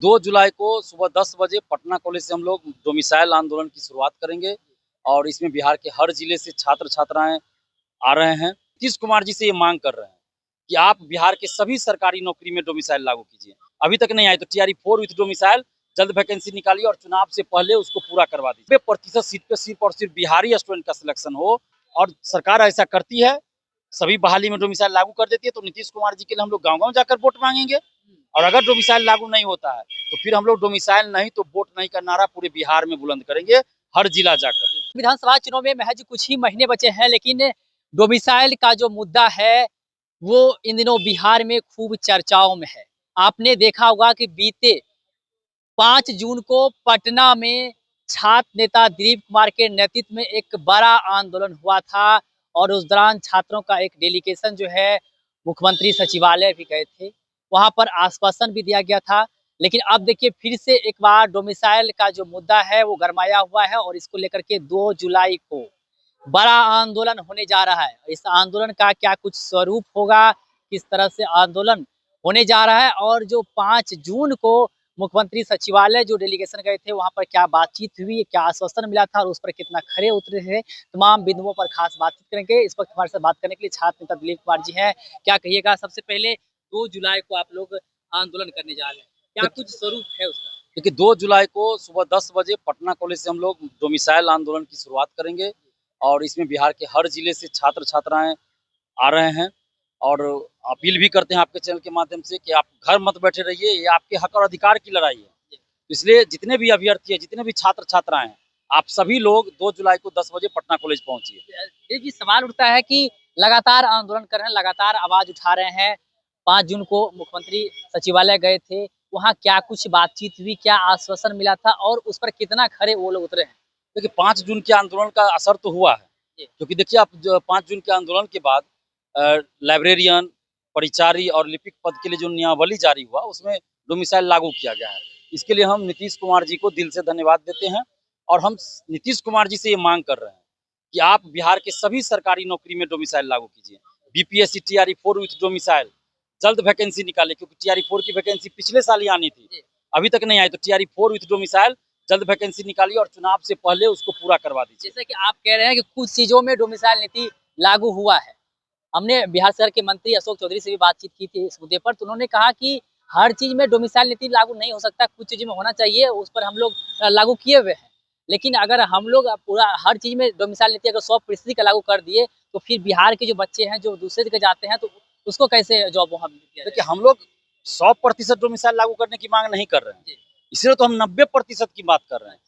2 जुलाई को सुबह 10 बजे पटना कॉलेज से हम लोग डोमिसाइल आंदोलन की शुरुआत करेंगे और इसमें बिहार के हर जिले से छात्र-छात्राएँ आ रहे हैं। नीतीश कुमार जी से ये मांग कर रहे हैं कि आप बिहार के सभी सरकारी नौकरी में डोमिसाइल लागू कीजिए। अभी तक नहीं आई तो टीआरई 4 विथ डोमिसाइल जल्द वैकेंसी निकालिए और चुनाव से पहले उसको पूरा करवा दीजिए। 90% सीट पे सिर्फ और सिर्फ बिहारी स्टूडेंट का सिलेक्शन हो और सरकार ऐसा करती है, सभी बहाली में डोमिसाइल लागू कर देती है, तो नीतीश कुमार जी के लिए हम लोग गाँव-गाँव जाकर वोट मांगेंगे। और अगर डोमिसाइल लागू नहीं होता है तो फिर हम लोग डोमिसाइल नहीं तो वोट नहीं का नारा पूरे बिहार में बुलंद करेंगे, हर जिला जाकर। विधानसभा चुनाव में महज कुछ ही महीने बचे हैं, लेकिन डोमिसाइल का जो मुद्दा है वो इन दिनों बिहार में खूब चर्चाओं में है। आपने देखा होगा कि बीते 5 जून को पटना में छात्र नेता दिलीप कुमार के नेतृत्व में एक बड़ा आंदोलन हुआ था और उस दौरान छात्रों का एक डेलीगेशन जो है मुख्यमंत्री सचिवालय भी गए थे। वहां पर आश्वासन भी दिया गया था, लेकिन अब देखिए फिर से एक बार डोमिसाइल का जो मुद्दा है वो गरमाया हुआ है और इसको लेकर के 2 जुलाई को बड़ा आंदोलन होने जा रहा है। इस आंदोलन का क्या कुछ स्वरूप होगा, किस तरह से आंदोलन होने जा रहा है और जो 5 जून को मुख्यमंत्री सचिवालय जो डेलीगेशन गए थे वहां पर क्या बातचीत हुई, क्या आश्वासन मिला था और उस पर कितना खरे उतरे हैं, तमाम बिंदुओं पर खास बातचीत करेंगे। इस वक्त हमारे साथ बात करने के लिए छात्र नेता दिलीप कुमार जी हैं। क्या कहिएगा? सबसे पहले 2 जुलाई को आप लोग आंदोलन करने जा रहे हैं, क्या कुछ स्वरूप है उसका? देखिए 2 जुलाई को सुबह 10 बजे पटना कॉलेज से हम लोग डोमिसाइल आंदोलन की शुरुआत करेंगे और इसमें बिहार के हर जिले से छात्र-छात्राएँ आ रहे हैं और अपील भी करते हैं आपके चैनल के माध्यम से कि आप घर मत बैठे रहिए, ये आपके हक और अधिकार की लड़ाई है। इसलिए जितने भी अभ्यर्थी हैं, जितने भी छात्र-छात्राएँ हैं, आप सभी लोग 2 जुलाई को 10 बजे पटना कॉलेज पहुँचिए। एक ही सवाल उठता है कि लगातार आंदोलन कर रहे हैं, लगातार आवाज उठा रहे हैं। 5 जून को मुख्यमंत्री सचिवालय गए थे, वहाँ क्या कुछ बातचीत हुई, क्या आश्वासन मिला था और उस पर कितना खरे वो लोग उतरे हैं? देखिए 5 जून के आंदोलन का असर तो हुआ है, क्योंकि देखिए आप 5 जून के आंदोलन के बाद लाइब्रेरियन, परिचारी और लिपिक पद के लिए जो नियमावली जारी हुआ उसमें डोमिसाइल लागू किया गया है। इसके लिए हम नीतीश कुमार जी को दिल से धन्यवाद देते हैं और हम नीतीश कुमार जी से ये मांग कर रहे हैं कि आप बिहार के सभी सरकारी नौकरी में डोमिसाइल लागू कीजिए। बीपीएससी टीआरई 4 विथ डोमिसाइल जल्द वैकेंसी निकाले, क्योंकि टीआरई 4 की वैकेंसी पिछले साल ही आनी थी, अभी तक नहीं आई तो टीआरई 4 विथ डोमिसाइल जल्द वैकेंसी निकालिए और चुनाव से पहले उसको पूरा करवा दीजिए। जैसे कि आप कह रहे हैं कि कुछ चीजों में डोमिसाइल नीति लागू हुआ है। हमने बिहार सरकार के मंत्री अशोक चौधरी से भी बातचीत की थी इस मुद्दे पर, तो उन्होंने कहा कि हर चीज में डोमिसाइल नीति लागू नहीं हो सकता, कुछ चीज में होना चाहिए, उस पर हम लोग लागू किए हुए हैं। लेकिन अगर हम लोग पूरा हर चीज में डोमिसाइल नीति अगर 100% का लागू कर दिए तो फिर बिहार के जो बच्चे हैं जो दूसरे जगह जाते हैं तो उसको कैसे जॉब वहाँ मिलती है? देखिए हम लोग 100% डोमिसाइल लागू करने की मांग नहीं कर रहे हैं, इसलिए तो हम 90% की बात कर रहे हैं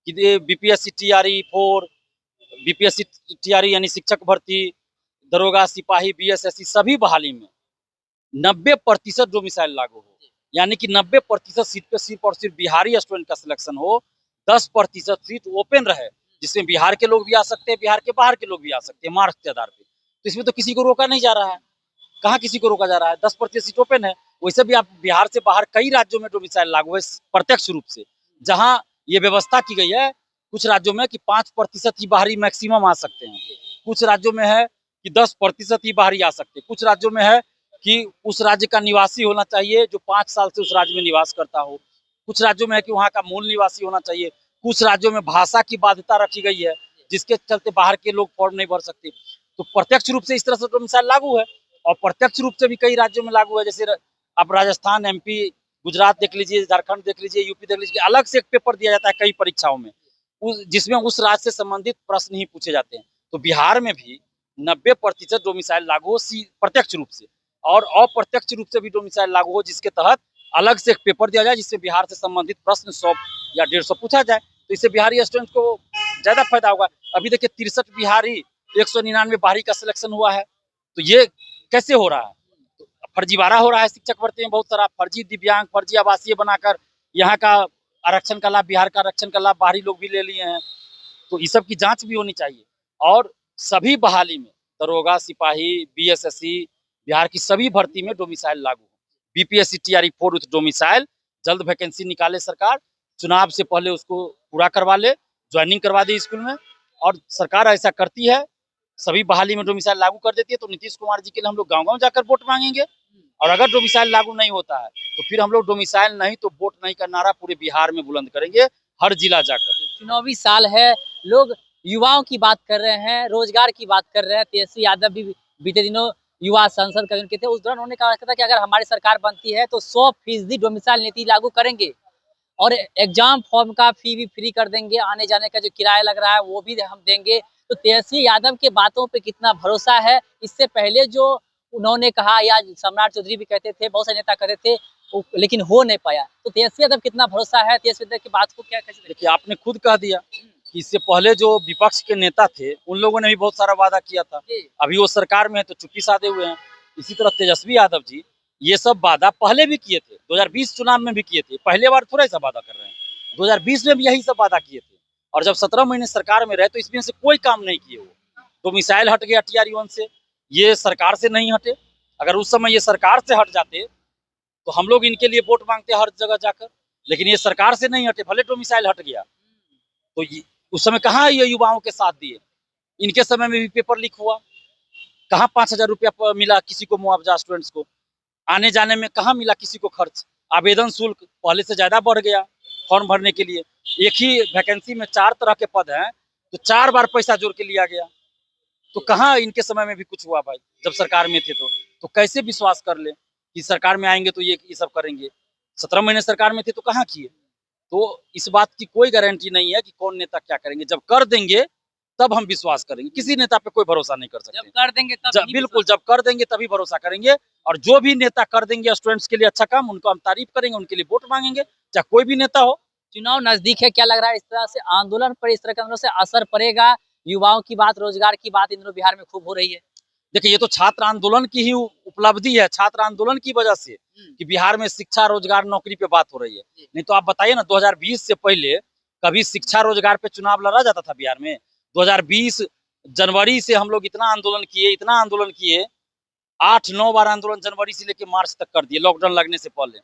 कि बीपीएससी टीआरई 4, बीपीएससी टीआरई यानी शिक्षक भर्ती, दरोगा, सिपाही, बीएसएससी सभी बहाली में 90% डोमिसाइल लागू हो, यानी कि 90% सीट पे सिर्फ और सिर्फ बिहारी स्टूडेंट का सिलेक्शन हो, 10% सीट ओपन रहे जिसमें बिहार के लोग भी आ सकते हैं, बिहार के बाहर के लोग भी आ सकते हैं मार्क्स के आधार पे। तो इसमें तो किसी को रोका नहीं जा रहा है, कहाँ किसी को रोका जा रहा है, 10% सीट ओपन है। वैसे भी आप बिहार से बाहर कई राज्यों में डोमिसाइल लागू है प्रत्यक्ष रूप से, जहाँ ये व्यवस्था की गई है कुछ राज्यों में कि 5% ही बाहरी मैक्सिमम आ सकते हैं, कुछ राज्यों में है कि 10% ही बाहरी आ सकते हैं, कुछ राज्यों में है कि उस राज्य का निवासी होना चाहिए जो 5 साल से उस राज्य में निवास करता हो, कुछ राज्यों में है कि वहाँ का मूल निवासी होना चाहिए, कुछ राज्यों में भाषा की बाध्यता रखी गई है जिसके चलते बाहर के लोग फॉर्म नहीं भर सकते। तो प्रत्यक्ष रूप से इस तरह से डोमिसाइल लागू है और प्रत्यक्ष रूप से भी कई राज्यों में लागू है, जैसे आप राजस्थान, एमपी, गुजरात देख लीजिए, झारखंड देख लीजिए, यूपी देख लीजिए, अलग से एक पेपर दिया जाता है कई परीक्षाओं में, जिसमें उस राज्य से संबंधित प्रश्न ही पूछे जाते हैं। तो बिहार में भी 90% डोमिसाइल लागू हो प्रत्यक्ष रूप से और अप्रत्यक्ष रूप से भी डोमिसाइल लागू हो, जिसके तहत अलग से एक पेपर दिया जाए जिससे बिहार से संबंधित प्रश्न 100 या 150 पूछा जाए, तो इससे बिहारी स्टूडेंट को ज्यादा फायदा होगा। अभी देखिए 63 बिहारी, 199 बाहरी का सिलेक्शन हुआ है, तो ये कैसे हो रहा है? तो फर्जीवाड़ा हो रहा है शिक्षक भर्ती में, बहुत सारा फर्जी दिव्यांग, फर्जी आवासीय बनाकर यहाँ का आरक्षण का लाभ, बिहार का आरक्षण का लाभ बाहरी लोग भी ले लिए हैं। तो इस सब की जांच भी होनी चाहिए और सभी बहाली में दरोगा, सिपाही, बीएसएससी, बिहार की सभी भर्ती में डोमिसाइल लागू हो। बीपीएससी टीआरई 4 विथ डोमिसाइल जल्द वैकेंसी निकाले सरकार, चुनाव से पहले उसको पूरा करवा ले, ज्वाइनिंग करवा दे स्कूल में और सरकार ऐसा करती है, सभी बहाली में डोमिसाइल लागू कर देती है, तो नीतीश कुमार जी के लिए हम लोग गाँव-गाँव जाकर वोट मांगेंगे और अगर डोमिसाइल लागू नहीं होता है तो फिर हम लोग डोमिसाइल नहीं तो वोट नहीं का नारा पूरे बिहार में बुलंद करेंगे, हर जिला जाकर। चुनावी साल है, लोग युवाओं की बात कर रहे हैं, रोजगार की बात कर रहे हैं। तेजस्वी यादव भी बीते दिनों युवा संसद का चुनाव थे, उस दौरान उन्होंने कहा था कि अगर हमारी सरकार बनती है तो 100% डोमिसाइल नीति लागू करेंगे और एग्जाम फॉर्म का फी भी फ्री कर देंगे, आने जाने का जो किराया लग रहा है वो भी हम देंगे। तो तेजस्वी यादव के बातों पे कितना भरोसा है? इससे पहले जो उन्होंने कहा या सम्राट चौधरी भी कहते थे, बहुत सारे नेता कहते थे, लेकिन हो नहीं पाया। तो तेजस्वी यादव कितना भरोसा है? तेजस्वी यादव की बात को क्या कैसे देखिए, आपने खुद कह दिया कि इससे पहले जो विपक्ष के नेता थे उन लोगों ने भी बहुत सारा वादा किया था। अभी वो सरकार में है तो चुप्पी साधे हुए हैं। इसी तरह तेजस्वी यादव जी ये सब वादा पहले भी किए थे, 2020 चुनाव में भी किए थे। पहले बार थोड़ा सा वादा कर रहे हैं, 2020 में भी यही सब वादा किए थे और जब 17 महीने सरकार में रहे तो इसमें से कोई काम नहीं किए। वो तो मिसाइल हट गया TRE-1 से, ये सरकार से नहीं हटे। अगर उस समय ये सरकार से हट जाते तो हम लोग इनके लिए वोट मांगते हर जगह जाकर, लेकिन ये सरकार से नहीं हटे, भले तो मिसाइल हट गया तो उस समय कहाँ ये युवाओं के साथ दिए। इनके समय में भी पेपर लीक हुआ, कहाँ 5,000 रुपया मिला किसी को मुआवजा, स्टूडेंट्स को आने जाने में कहाँ मिला किसी को खर्च। आवेदन शुल्क पहले से ज्यादा बढ़ गया फॉर्म भरने के लिए। एक ही वैकेंसी में 4 तरह के पद हैं तो 4 बार पैसा जोड़ के लिया गया। तो कहाँ इनके समय में भी कुछ हुआ भाई? जब सरकार में थे तो कैसे विश्वास कर ले कि सरकार में आएंगे तो ये सब करेंगे? 17 महीने सरकार में थे तो कहाँ किए? तो इस बात की कोई गारंटी नहीं है कि कौन नेता क्या करेंगे। जब कर देंगे तब हम विश्वास करेंगे, किसी नेता पे कोई भरोसा नहीं कर सकते। जब कर देंगे तब बिल्कुल, जब कर देंगे तभी भरोसा करेंगे। और जो भी नेता कर देंगे स्टूडेंट्स के लिए अच्छा काम, उनको हम तारीफ करेंगे, उनके लिए वोट मांगेंगे, चाहे कोई भी नेता हो। चुनाव नजदीक है, क्या लग रहा है इस तरह से आंदोलन पर, इस तरह के आंदोलन से असर पड़ेगा? युवाओं की बात, रोजगार की बात इन दिनों बिहार में खूब हो रही है। देखिए, ये तो छात्र आंदोलन की ही उपलब्धि है, छात्र आंदोलन की वजह से कि बिहार में शिक्षा, रोजगार, नौकरी पे बात हो रही है। नहीं तो आप बताइए ना, 2020 से पहले कभी शिक्षा, रोजगार पे चुनाव लड़ा जाता था बिहार में? 2020 जनवरी से हम लोग इतना आंदोलन किए, 8-9 बार आंदोलन जनवरी से लेकर मार्च तक कर दिए, लॉकडाउन लगने से पहले।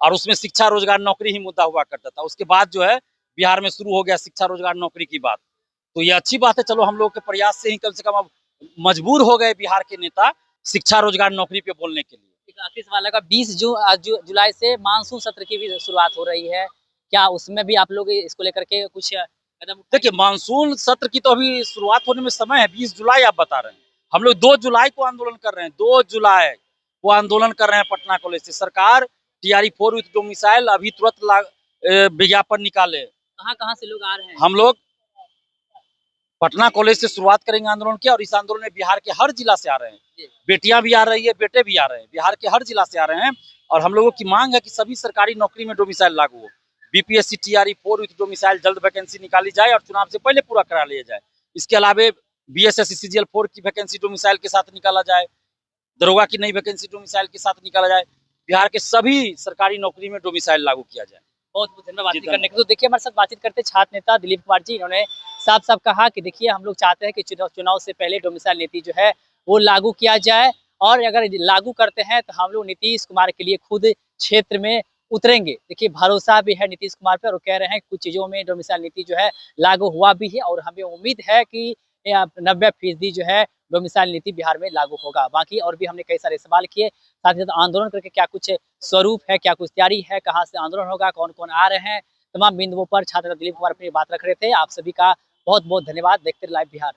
और उसमें शिक्षा, रोजगार, नौकरी ही मुद्दा हुआ करता था। उसके बाद जो है बिहार में शुरू हो गया शिक्षा, रोजगार, नौकरी की बात। तो ये अच्छी बात है, चलो हम लोग के प्रयास से ही कम से कम अब मजबूर हो गए बिहार के नेता शिक्षा, रोजगार, नौकरी पे बोलने के लिए। एक आखिरी सवाल है, 20 जुलाई से मानसून सत्र की भी शुरुआत हो रही है, क्या उसमें भी आप लोग इसको लेकर के कुछ कदम? देखिए, मानसून सत्र की तो अभी शुरुआत होने में समय है, 20 जुलाई आप बता रहे हैं। हम लोग 2 जुलाई को आंदोलन कर रहे हैं, 2 जुलाई को आंदोलन कर रहे हैं पटना कॉलेज से। सरकार TRE-4 विथ डोमिसाइल अभी तुरंत विज्ञापन निकाले। कहाँ से लोग आ रहे हैं? हम लोग पटना कॉलेज से शुरुआत करेंगे आंदोलन की, और इस आंदोलन में बिहार के हर जिला से आ रहे हैं, बेटियां भी आ रही है, बेटे भी आ रहे हैं, बिहार के हर जिला से आ रहे हैं। और हम लोगों की मांग है कि सभी सरकारी नौकरी में डोमिसाइल लागू हो। BPSC TRE-4 विथ डोमिसाइल जल्द वैकेंसी निकाली जाए और चुनाव से पहले पूरा करा लिया जाए। इसके अलावा BSSC CGL-4 की वैकेंसी डोमिसाइल के साथ निकाला जाए, दरोगा की नई वैकेंसी डोमिसाइल के साथ निकाला जाए, बिहार के सभी सरकारी नौकरी में डोमिसाइल लागू किया जाए। बहुत बहुत धन्यवाद बातचीत करने के। तो देखिए, हमारे साथ बातचीत करते छात्र नेता दिलीप कुमार जी, इन्होंने साफ साफ कहा कि देखिए, हम लोग चाहते हैं कि चुनाव से पहले डोमिसाइल नीति जो है वो लागू किया जाए, और अगर लागू करते हैं तो हम लोग नीतीश कुमार के लिए खुद क्षेत्र में उतरेंगे। देखिए, भरोसा भी है नीतीश कुमार पर, और कह रहे हैं कुछ चीजों में डोमिसाइल नीति जो है लागू हुआ भी है, और हमें उम्मीद है कि 90% जो है डोमिसाइल नीति बिहार में लागू होगा। बाकी और भी हमने कई सारे सवाल किए, साथ ही साथ आंदोलन करके क्या कुछ स्वरूप है, क्या कुछ तैयारी है, कहाँ से आंदोलन होगा, कौन कौन आ रहे हैं, तमाम बिंदुओं पर छात्र दिलीप कुमार अपनी बात रख रहे थे। आप सभी का बहुत बहुत धन्यवाद। देखते रहिए लाइव बिहार।